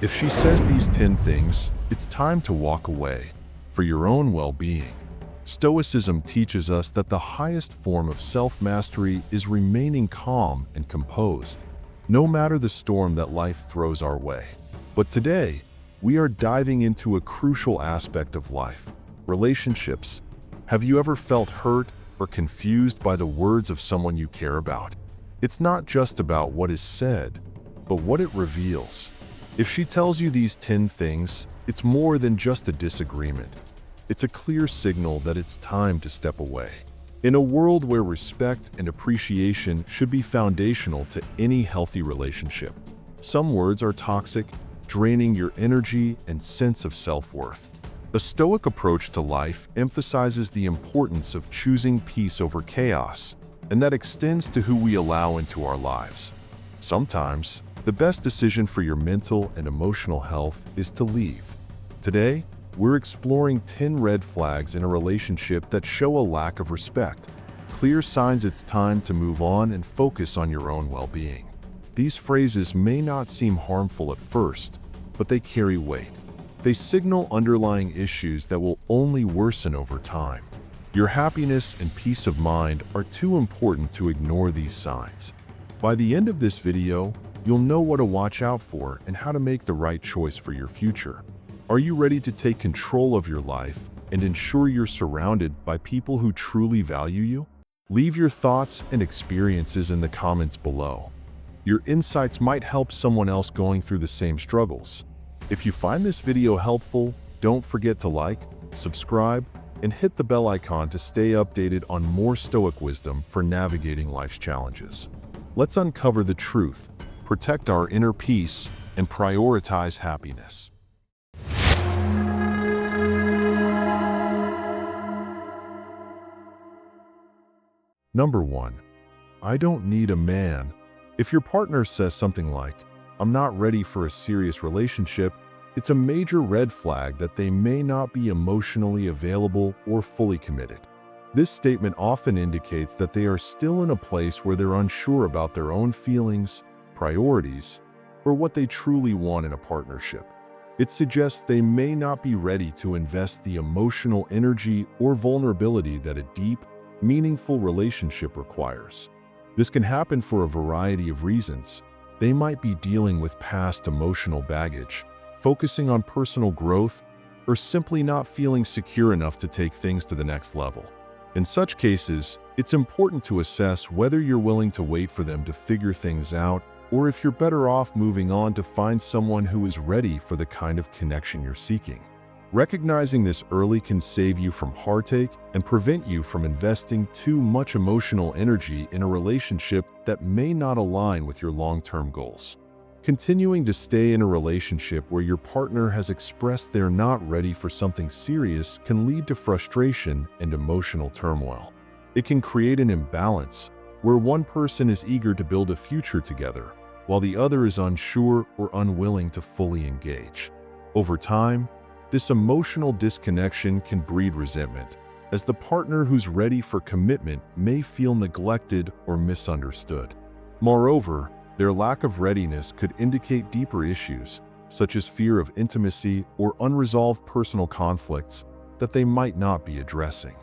If she says these 10 things, it's time to walk away for your own well-being. Stoicism teaches us that the highest form of self-mastery is remaining calm and composed, no matter the storm that life throws our way. But today, we are diving into a crucial aspect of life: relationships. Have you ever felt hurt or confused by the words of someone you care about? It's not just about what is said, but what it reveals. If she tells you these 10 things, it's more than just a disagreement. It's a clear signal that it's time to step away. In a world where respect and appreciation should be foundational to any healthy relationship, some words are toxic, draining your energy and sense of self-worth. A Stoic approach to life emphasizes the importance of choosing peace over chaos, and that extends to who we allow into our lives. Sometimes, the best decision for your mental and emotional health is to leave. Today, we're exploring 10 red flags in a relationship that show a lack of respect, clear signs it's time to move on and focus on your own well-being. These phrases may not seem harmful at first, but they carry weight. They signal underlying issues that will only worsen over time. Your happiness and peace of mind are too important to ignore these signs. By the end of this video, you'll know what to watch out for and how to make the right choice for your future. Are you ready to take control of your life and ensure you're surrounded by people who truly value you? Leave your thoughts and experiences in the comments below. Your insights might help someone else going through the same struggles. If you find this video helpful, don't forget to like, subscribe, and hit the bell icon to stay updated on more Stoic wisdom for navigating life's challenges. Let's uncover the truth, protect our inner peace, and prioritize happiness. Number 1. I don't need a man. If your partner says something like, "I'm not ready for a serious relationship," it's a major red flag that they may not be emotionally available or fully committed. This statement often indicates that they are still in a place where they're unsure about their own feelings, priorities, or what they truly want in a partnership. It suggests they may not be ready to invest the emotional energy or vulnerability that a deep, meaningful relationship requires. This can happen for a variety of reasons. They might be dealing with past emotional baggage, focusing on personal growth, or simply not feeling secure enough to take things to the next level. In such cases, it's important to assess whether you're willing to wait for them to figure things out, or if you're better off moving on to find someone who is ready for the kind of connection you're seeking. Recognizing this early can save you from heartache and prevent you from investing too much emotional energy in a relationship that may not align with your long-term goals. Continuing to stay in a relationship where your partner has expressed they're not ready for something serious can lead to frustration and emotional turmoil. It can create an imbalance where one person is eager to build a future together, while the other is unsure or unwilling to fully engage. Over time, this emotional disconnection can breed resentment, as the partner who's ready for commitment may feel neglected or misunderstood. Moreover, their lack of readiness could indicate deeper issues, such as fear of intimacy or unresolved personal conflicts that they might not be addressing.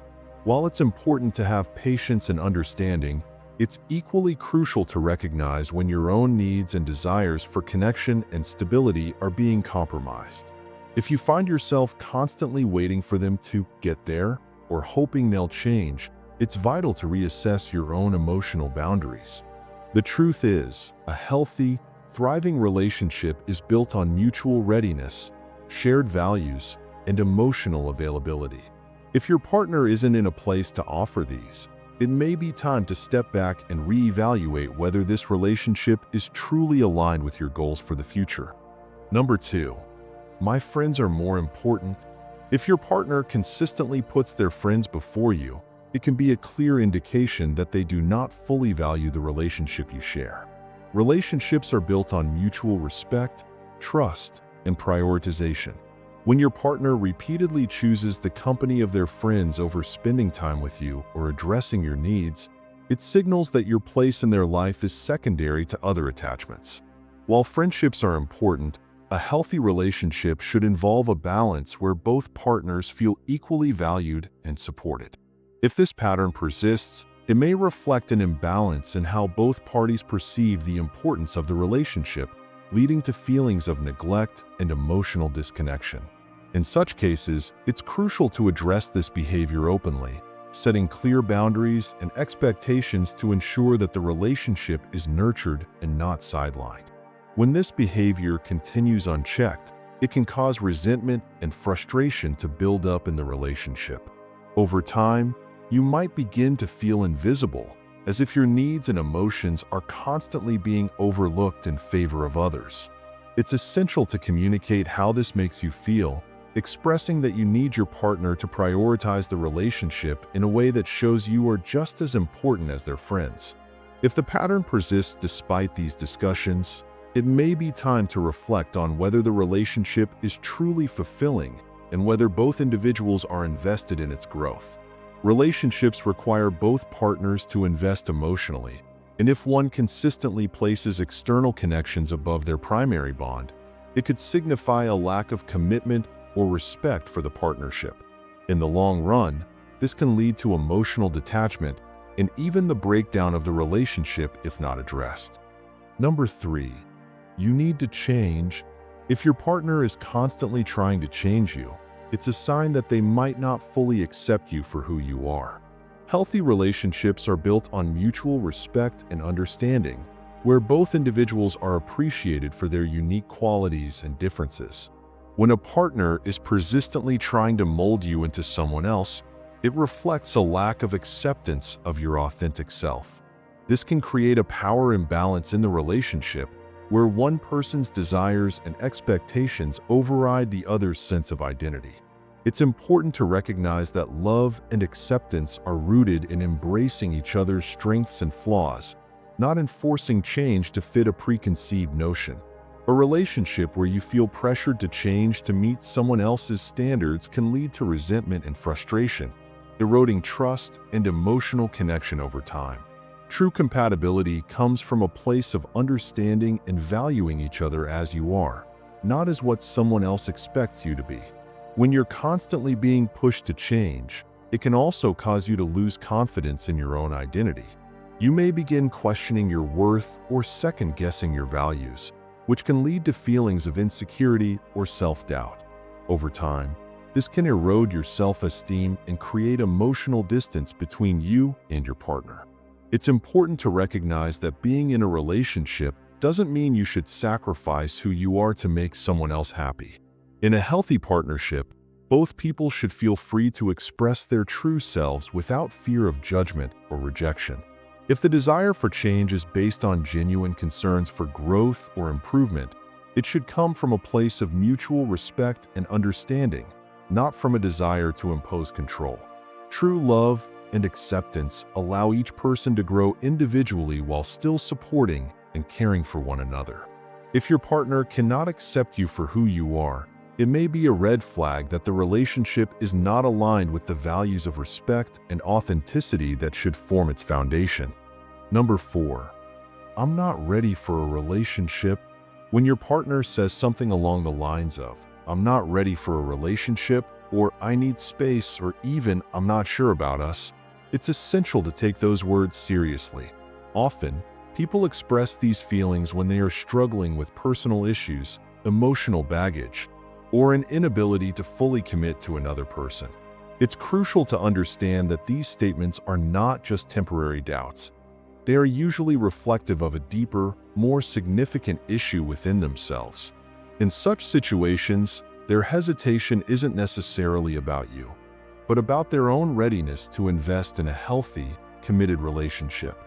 While it's important to have patience and understanding, it's equally crucial to recognize when your own needs and desires for connection and stability are being compromised. If you find yourself constantly waiting for them to get there or hoping they'll change, it's vital to reassess your own emotional boundaries. The truth is, a healthy, thriving relationship is built on mutual readiness, shared values, and emotional availability. If your partner isn't in a place to offer these, it may be time to step back and reevaluate whether this relationship is truly aligned with your goals for the future. Number 2. My friends are more important. If your partner consistently puts their friends before you, it can be a clear indication that they do not fully value the relationship you share. Relationships are built on mutual respect, trust, and prioritization. When your partner repeatedly chooses the company of their friends over spending time with you or addressing your needs, it signals that your place in their life is secondary to other attachments. While friendships are important, A healthy relationship should involve a balance where both partners feel equally valued and supported. If this pattern persists, it may reflect an imbalance in how both parties perceive the importance of the relationship, leading to feelings of neglect and emotional disconnection. In such cases, it's crucial to address this behavior openly, setting clear boundaries and expectations to ensure that the relationship is nurtured and not sidelined. When this behavior continues unchecked, it can cause resentment and frustration to build up in the relationship. Over time, you might begin to feel invisible, as if your needs and emotions are constantly being overlooked in favor of others. It's essential to communicate how this makes you feel, expressing that you need your partner to prioritize the relationship in a way that shows you are just as important as their friends. If the pattern persists despite these discussions, it may be time to reflect on whether the relationship is truly fulfilling and whether both individuals are invested in its growth. Relationships require both partners to invest emotionally, and if one consistently places external connections above their primary bond, it could signify a lack of commitment or respect for the partnership. In the long run, this can lead to emotional detachment and even the breakdown of the relationship if not addressed. Number 3. You need to change. If your partner is constantly trying to change you, it's a sign that they might not fully accept you for who you are. Healthy relationships are built on mutual respect and understanding, where both individuals are appreciated for their unique qualities and differences. When a partner is persistently trying to mold you into someone else, it reflects a lack of acceptance of your authentic self. This can create a power imbalance in the relationship, where one person's desires and expectations override the other's sense of identity. It's important to recognize that love and acceptance are rooted in embracing each other's strengths and flaws, not enforcing change to fit a preconceived notion. A relationship where you feel pressured to change to meet someone else's standards can lead to resentment and frustration, eroding trust and emotional connection over time. True compatibility comes from a place of understanding and valuing each other as you are, not as what someone else expects you to be. When you're constantly being pushed to change, it can also cause you to lose confidence in your own identity. You may begin questioning your worth or second-guessing your values, which can lead to feelings of insecurity or self-doubt. Over time, this can erode your self-esteem and create emotional distance between you and your partner. It's important to recognize that being in a relationship doesn't mean you should sacrifice who you are to make someone else happy. In a healthy partnership, both people should feel free to express their true selves without fear of judgment or rejection. If the desire for change is based on genuine concerns for growth or improvement, it should come from a place of mutual respect and understanding, not from a desire to impose control. True love and acceptance allow each person to grow individually while still supporting and caring for one another. If your partner cannot accept you for who you are, it may be a red flag that the relationship is not aligned with the values of respect and authenticity that should form its foundation. Number 4. I'm not ready for a relationship. When your partner says something along the lines of, "I'm not ready for a relationship," or "I need space," or even "I'm not sure about us," it's essential to take those words seriously. Often, people express these feelings when they are struggling with personal issues, emotional baggage, or an inability to fully commit to another person. It's crucial to understand that these statements are not just temporary doubts. They are usually reflective of a deeper, more significant issue within themselves. In such situations, their hesitation isn't necessarily about you, but about their own readiness to invest in a healthy, committed relationship.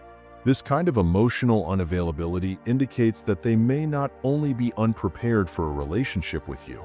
This kind of emotional unavailability indicates that they may not only be unprepared for a relationship with you,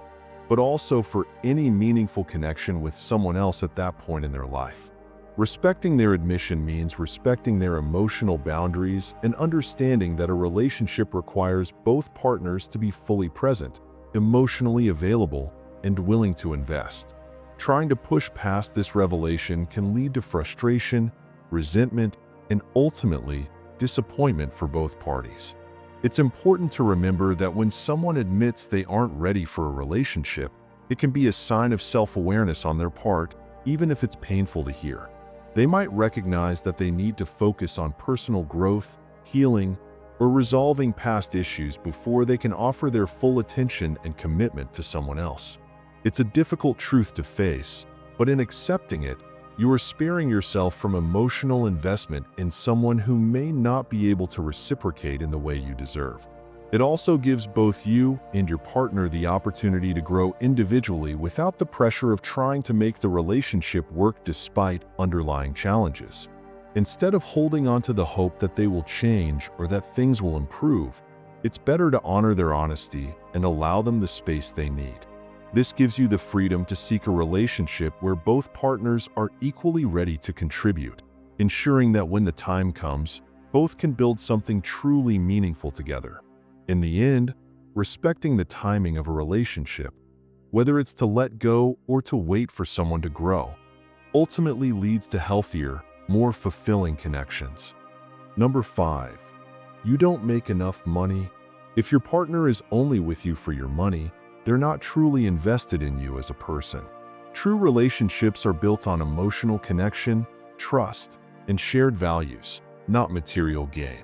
but also for any meaningful connection with someone else at that point in their life. Respecting their admission means respecting their emotional boundaries and understanding that a relationship requires both partners to be fully present, emotionally available, and willing to invest. Trying to push past this revelation can lead to frustration, resentment, and ultimately disappointment for both parties. It's important to remember that when someone admits they aren't ready for a relationship, it can be a sign of self-awareness on their part, even if it's painful to hear. They might recognize that they need to focus on personal growth, healing, or resolving past issues before they can offer their full attention and commitment to someone else. It's a difficult truth to face, but in accepting it, you are sparing yourself from emotional investment in someone who may not be able to reciprocate in the way you deserve. It also gives both you and your partner the opportunity to grow individually without the pressure of trying to make the relationship work despite underlying challenges. Instead of holding on to the hope that they will change or that things will improve, it's better to honor their honesty and allow them the space they need. This gives you the freedom to seek a relationship where both partners are equally ready to contribute, ensuring that when the time comes, both can build something truly meaningful together. In the end, respecting the timing of a relationship, whether it's to let go or to wait for someone to grow, ultimately leads to healthier, more fulfilling connections. Number 5, you don't make enough money. If your partner is only with you for your money, they're not truly invested in you as a person. True relationships are built on emotional connection, trust, and shared values, not material gain.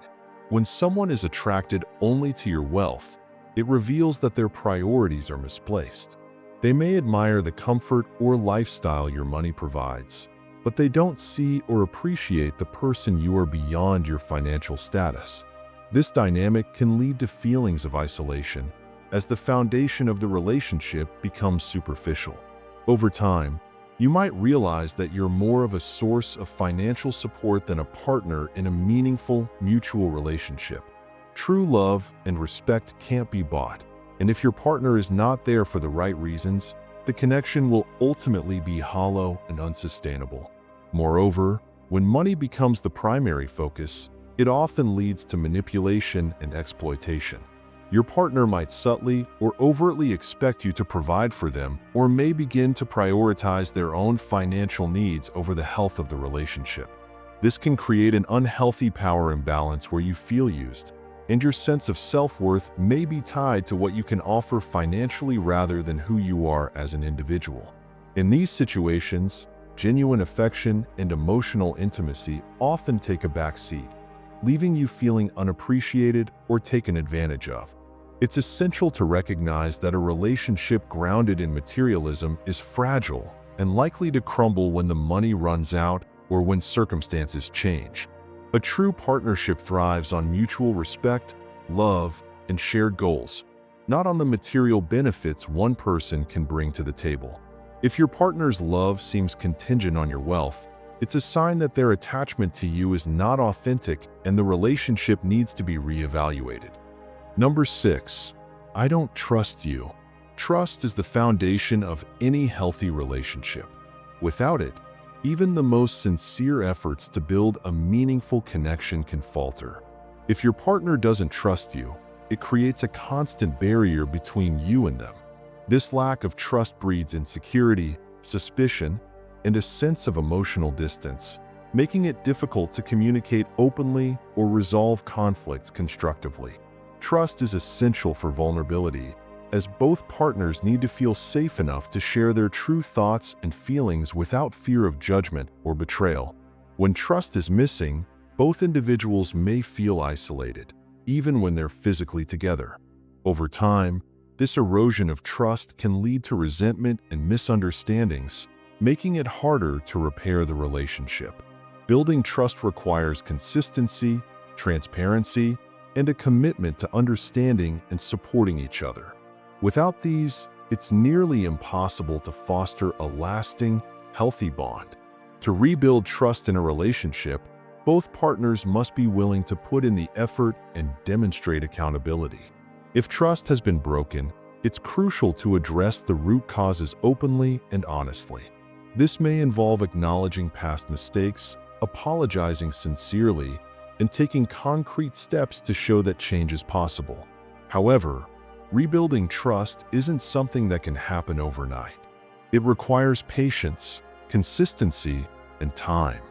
When someone is attracted only to your wealth, it reveals that their priorities are misplaced. They may admire the comfort or lifestyle your money provides, but they don't see or appreciate the person you are beyond your financial status. This dynamic can lead to feelings of isolation, as the foundation of the relationship becomes superficial. Over time, you might realize that you're more of a source of financial support than a partner in a meaningful, mutual relationship. True love and respect can't be bought, and if your partner is not there for the right reasons, the connection will ultimately be hollow and unsustainable. Moreover, when money becomes the primary focus, it often leads to manipulation and exploitation. Your partner might subtly or overtly expect you to provide for them, or may begin to prioritize their own financial needs over the health of the relationship. This can create an unhealthy power imbalance where you feel used, and your sense of self-worth may be tied to what you can offer financially rather than who you are as an individual. In these situations, genuine affection and emotional intimacy often take a back seat, leaving you feeling unappreciated or taken advantage of. It's essential to recognize that a relationship grounded in materialism is fragile and likely to crumble when the money runs out or when circumstances change. A true partnership thrives on mutual respect, love, and shared goals, not on the material benefits one person can bring to the table. If your partner's love seems contingent on your wealth, it's a sign that their attachment to you is not authentic and the relationship needs to be reevaluated. Number 6, I don't trust you. Trust is the foundation of any healthy relationship. Without it, even the most sincere efforts to build a meaningful connection can falter. If your partner doesn't trust you, it creates a constant barrier between you and them. This lack of trust breeds insecurity, suspicion, and a sense of emotional distance, making it difficult to communicate openly or resolve conflicts constructively. Trust is essential for vulnerability, as both partners need to feel safe enough to share their true thoughts and feelings without fear of judgment or betrayal. When trust is missing, both individuals may feel isolated, even when they're physically together. Over time, this erosion of trust can lead to resentment and misunderstandings, making it harder to repair the relationship. Building trust requires consistency, transparency, and a commitment to understanding and supporting each other. Without these, it's nearly impossible to foster a lasting, healthy bond. To rebuild trust in a relationship, both partners must be willing to put in the effort and demonstrate accountability. If trust has been broken, it's crucial to address the root causes openly and honestly. This may involve acknowledging past mistakes, apologizing sincerely, and taking concrete steps to show that change is possible. However, rebuilding trust isn't something that can happen overnight. It requires patience, consistency, and time.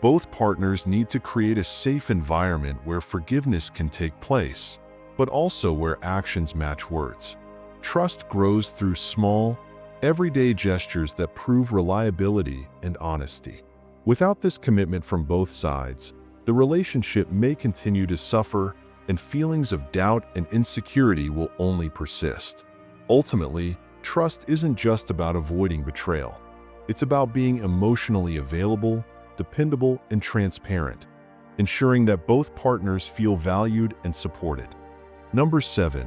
Both partners need to create a safe environment where forgiveness can take place, but but also where actions match words. Trust grows through small, everyday gestures that prove reliability and honesty. Without this commitment from both sides, the relationship may continue to suffer, and feelings of doubt and insecurity will only persist. Ultimately, trust isn't just about avoiding betrayal. It's about being emotionally available, dependable, and transparent, ensuring that both partners feel valued and supported. Number 7.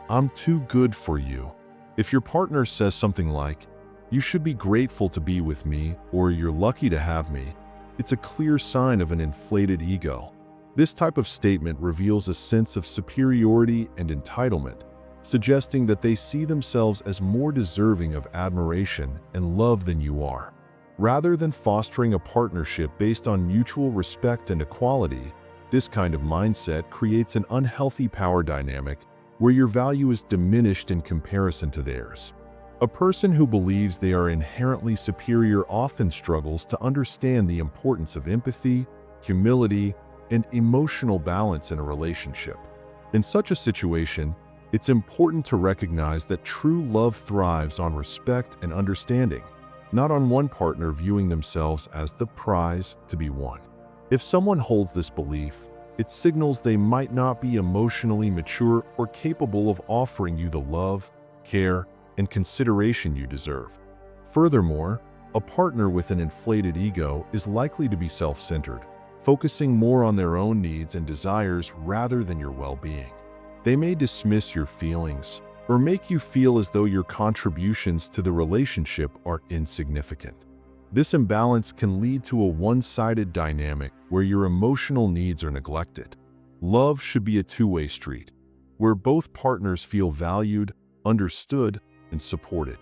I'm too good for you. If your partner says something like, "You should be grateful to be with me," or "You're lucky to have me," it's a clear sign of an inflated ego. This type of statement reveals a sense of superiority and entitlement, suggesting that they see themselves as more deserving of admiration and love than you are. Rather than fostering a partnership based on mutual respect and equality, this kind of mindset creates an unhealthy power dynamic where your value is diminished in comparison to theirs. A person who believes they are inherently superior often struggles to understand the importance of empathy, humility, and emotional balance in a relationship. In such a situation, it's important to recognize that true love thrives on respect and understanding, not on one partner viewing themselves as the prize to be won. If someone holds this belief, it signals they might not be emotionally mature or capable of offering you the love, care, and consideration you deserve. Furthermore, a partner with an inflated ego is likely to be self-centered, focusing more on their own needs and desires rather than your well-being. They may dismiss your feelings or make you feel as though your contributions to the relationship are insignificant. This imbalance can lead to a one-sided dynamic where your emotional needs are neglected. Love should be a two-way street, where both partners feel valued, understood, and supported.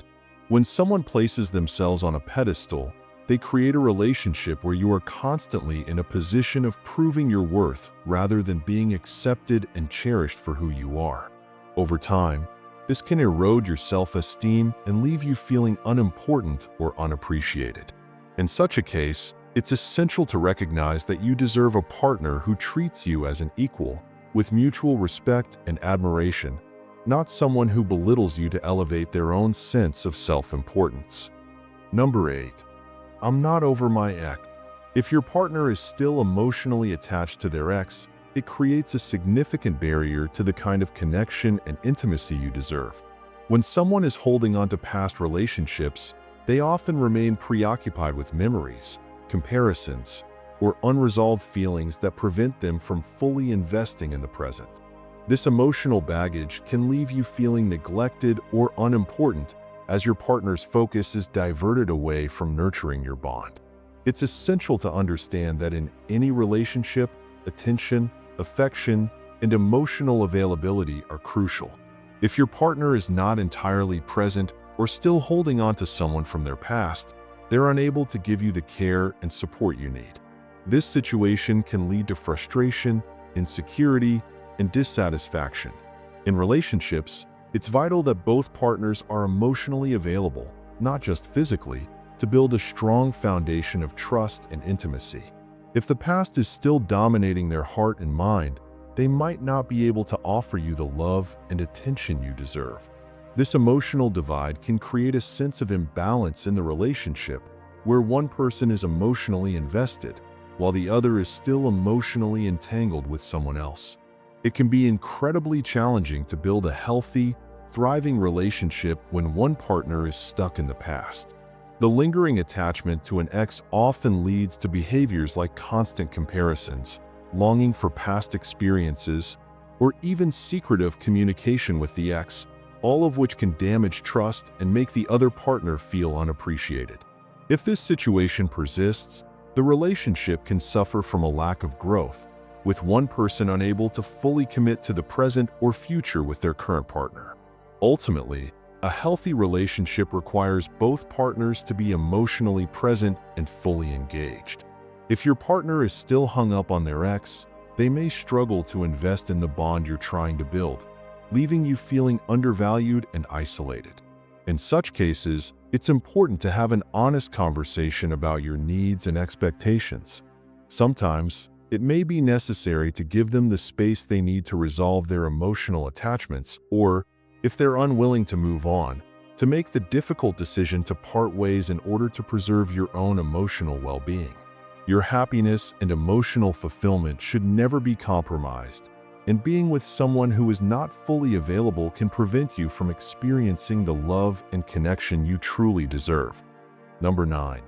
When someone places themselves on a pedestal, they create a relationship where you are constantly in a position of proving your worth rather than being accepted and cherished for who you are. Over time, this can erode your self-esteem and leave you feeling unimportant or unappreciated. In such a case, it's essential to recognize that you deserve a partner who treats you as an equal, with mutual respect and admiration, not someone who belittles you to elevate their own sense of self-importance. Number 8. I'm not over my ex. If your partner is still emotionally attached to their ex, it creates a significant barrier to the kind of connection and intimacy you deserve. When someone is holding on to past relationships, they often remain preoccupied with memories, comparisons, or unresolved feelings that prevent them from fully investing in the present. This emotional baggage can leave you feeling neglected or unimportant as your partner's focus is diverted away from nurturing your bond. It's essential to understand that in any relationship, attention, affection, and emotional availability are crucial. If your partner is not entirely present or still holding on to someone from their past, they're unable to give you the care and support you need. This situation can lead to frustration, insecurity, and dissatisfaction. In relationships, it's vital that both partners are emotionally available, not just physically, to build a strong foundation of trust and intimacy. If the past is still dominating their heart and mind, they might not be able to offer you the love and attention you deserve. This emotional divide can create a sense of imbalance in the relationship, where one person is emotionally invested, while the other is still emotionally entangled with someone else. It can be incredibly challenging to build a healthy, thriving relationship when one partner is stuck in the past. The lingering attachment to an ex often leads to behaviors like constant comparisons, longing for past experiences, or even secretive communication with the ex, all of which can damage trust and make the other partner feel unappreciated. If this situation persists, the relationship can suffer from a lack of growth, with one person unable to fully commit to the present or future with their current partner. Ultimately, a healthy relationship requires both partners to be emotionally present and fully engaged. If your partner is still hung up on their ex, they may struggle to invest in the bond you're trying to build, leaving you feeling undervalued and isolated. In such cases, it's important to have an honest conversation about your needs and expectations. Sometimes, it may be necessary to give them the space they need to resolve their emotional attachments, or, if they're unwilling to move on, to make the difficult decision to part ways in order to preserve your own emotional well-being. Your happiness and emotional fulfillment should never be compromised, and being with someone who is not fully available can prevent you from experiencing the love and connection you truly deserve. Number 9.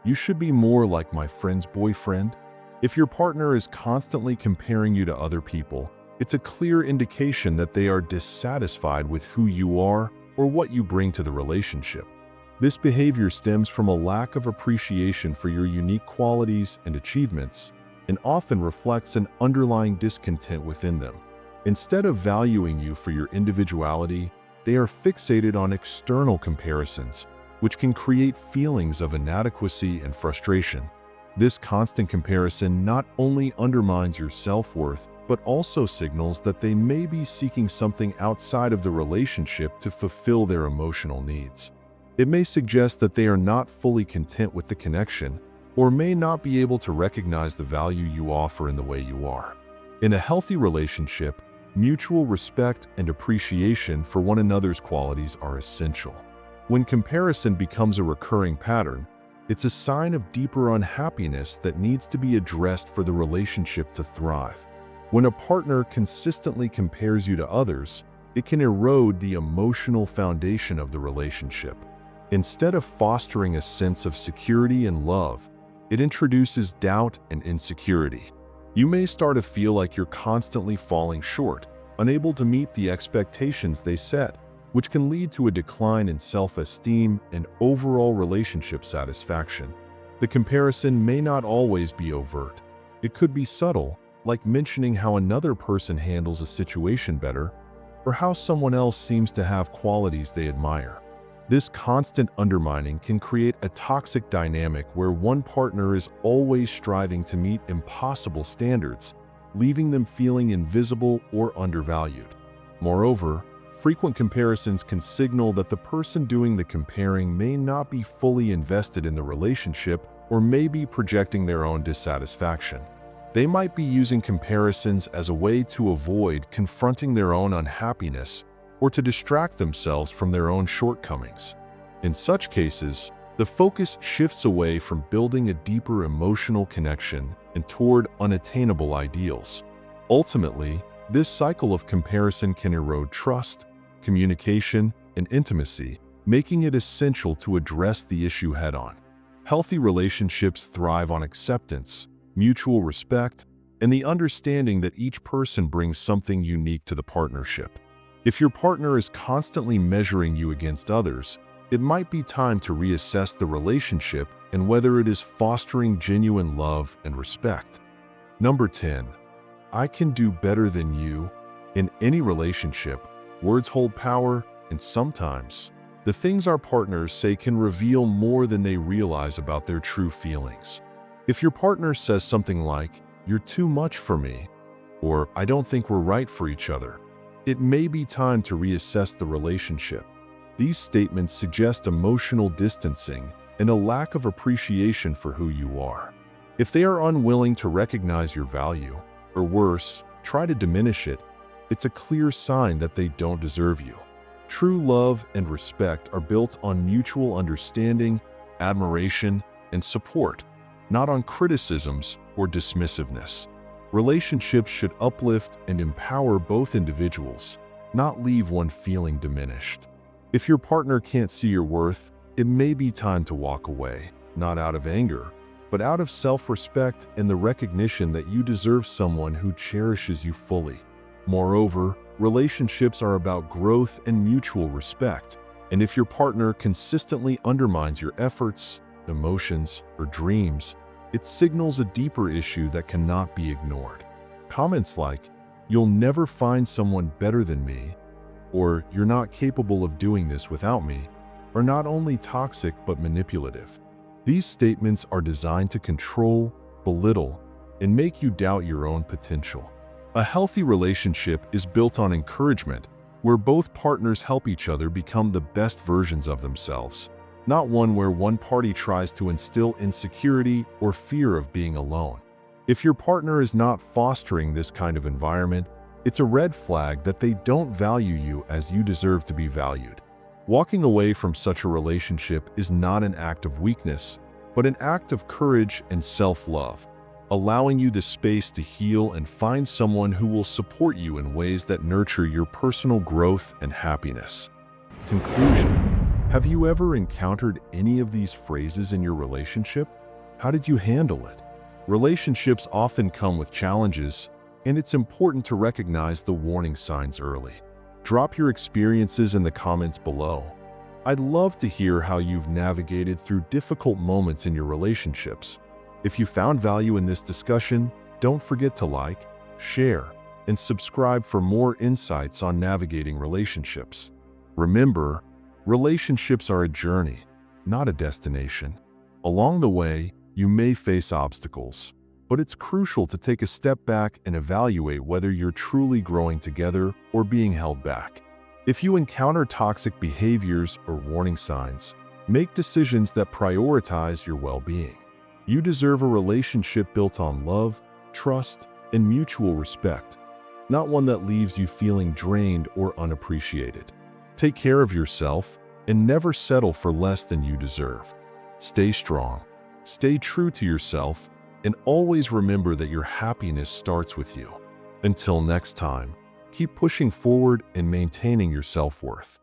You should be more like my friend's boyfriend. If your partner is constantly comparing you to other people, it's a clear indication that they are dissatisfied with who you are or what you bring to the relationship. This behavior stems from a lack of appreciation for your unique qualities and achievements, and often reflects an underlying discontent within them. Instead of valuing you for your individuality, they are fixated on external comparisons, which can create feelings of inadequacy and frustration. This constant comparison not only undermines your self-worth, but also signals that they may be seeking something outside of the relationship to fulfill their emotional needs. It may suggest that they are not fully content with the connection, or may not be able to recognize the value you offer in the way you are. In a healthy relationship, mutual respect and appreciation for one another's qualities are essential. When comparison becomes a recurring pattern, it's a sign of deeper unhappiness that needs to be addressed for the relationship to thrive. When a partner consistently compares you to others, it can erode the emotional foundation of the relationship. Instead of fostering a sense of security and love, it introduces doubt and insecurity. You may start to feel like you're constantly falling short, unable to meet the expectations they set, which can lead to a decline in self-esteem and overall relationship satisfaction. The comparison may not always be overt. It could be subtle, like mentioning how another person handles a situation better, or how someone else seems to have qualities they admire. This constant undermining can create a toxic dynamic where one partner is always striving to meet impossible standards, leaving them feeling invisible or undervalued. Moreover, frequent comparisons can signal that the person doing the comparing may not be fully invested in the relationship or may be projecting their own dissatisfaction. They might be using comparisons as a way to avoid confronting their own unhappiness or to distract themselves from their own shortcomings. In such cases, the focus shifts away from building a deeper emotional connection and toward unattainable ideals. Ultimately, this cycle of comparison can erode trust, communication, and intimacy, making it essential to address the issue head-on. Healthy relationships thrive on acceptance, mutual respect, and the understanding that each person brings something unique to the partnership. If your partner is constantly measuring you against others, it might be time to reassess the relationship and whether it is fostering genuine love and respect. Number 10. I can do better than you. In any relationship, words hold power, and sometimes, the things our partners say can reveal more than they realize about their true feelings. If your partner says something like, "You're too much for me," or "I don't think we're right for each other," it may be time to reassess the relationship. These statements suggest emotional distancing and a lack of appreciation for who you are. If they are unwilling to recognize your value, or worse, try to diminish it, it's a clear sign that they don't deserve you. True love and respect are built on mutual understanding, admiration, and support, not on criticisms or dismissiveness. Relationships should uplift and empower both individuals, not leave one feeling diminished. If your partner can't see your worth, it may be time to walk away, not out of anger, but out of self-respect and the recognition that you deserve someone who cherishes you fully. Moreover, relationships are about growth and mutual respect, and if your partner consistently undermines your efforts, emotions, or dreams, it signals a deeper issue that cannot be ignored. Comments like, "You'll never find someone better than me," or "You're not capable of doing this without me," are not only toxic but manipulative. These statements are designed to control, belittle, and make you doubt your own potential. A healthy relationship is built on encouragement, where both partners help each other become the best versions of themselves, not one where one party tries to instill insecurity or fear of being alone. If your partner is not fostering this kind of environment, it's a red flag that they don't value you as you deserve to be valued. Walking away from such a relationship is not an act of weakness, but an act of courage and self-love, allowing you the space to heal and find someone who will support you in ways that nurture your personal growth and happiness. Conclusion: have you ever encountered any of these phrases in your relationship? How did you handle it? Relationships often come with challenges, and it's important to recognize the warning signs early. Drop your experiences in the comments below. I'd love to hear how you've navigated through difficult moments in your relationships. If you found value in this discussion, don't forget to like, share, and subscribe for more insights on navigating relationships. Remember, relationships are a journey, not a destination. Along the way, you may face obstacles, but it's crucial to take a step back and evaluate whether you're truly growing together or being held back. If you encounter toxic behaviors or warning signs, make decisions that prioritize your well-being. You deserve a relationship built on love, trust, and mutual respect, not one that leaves you feeling drained or unappreciated. Take care of yourself and never settle for less than you deserve. Stay strong, stay true to yourself, and always remember that your happiness starts with you. Until next time, keep pushing forward and maintaining your self-worth.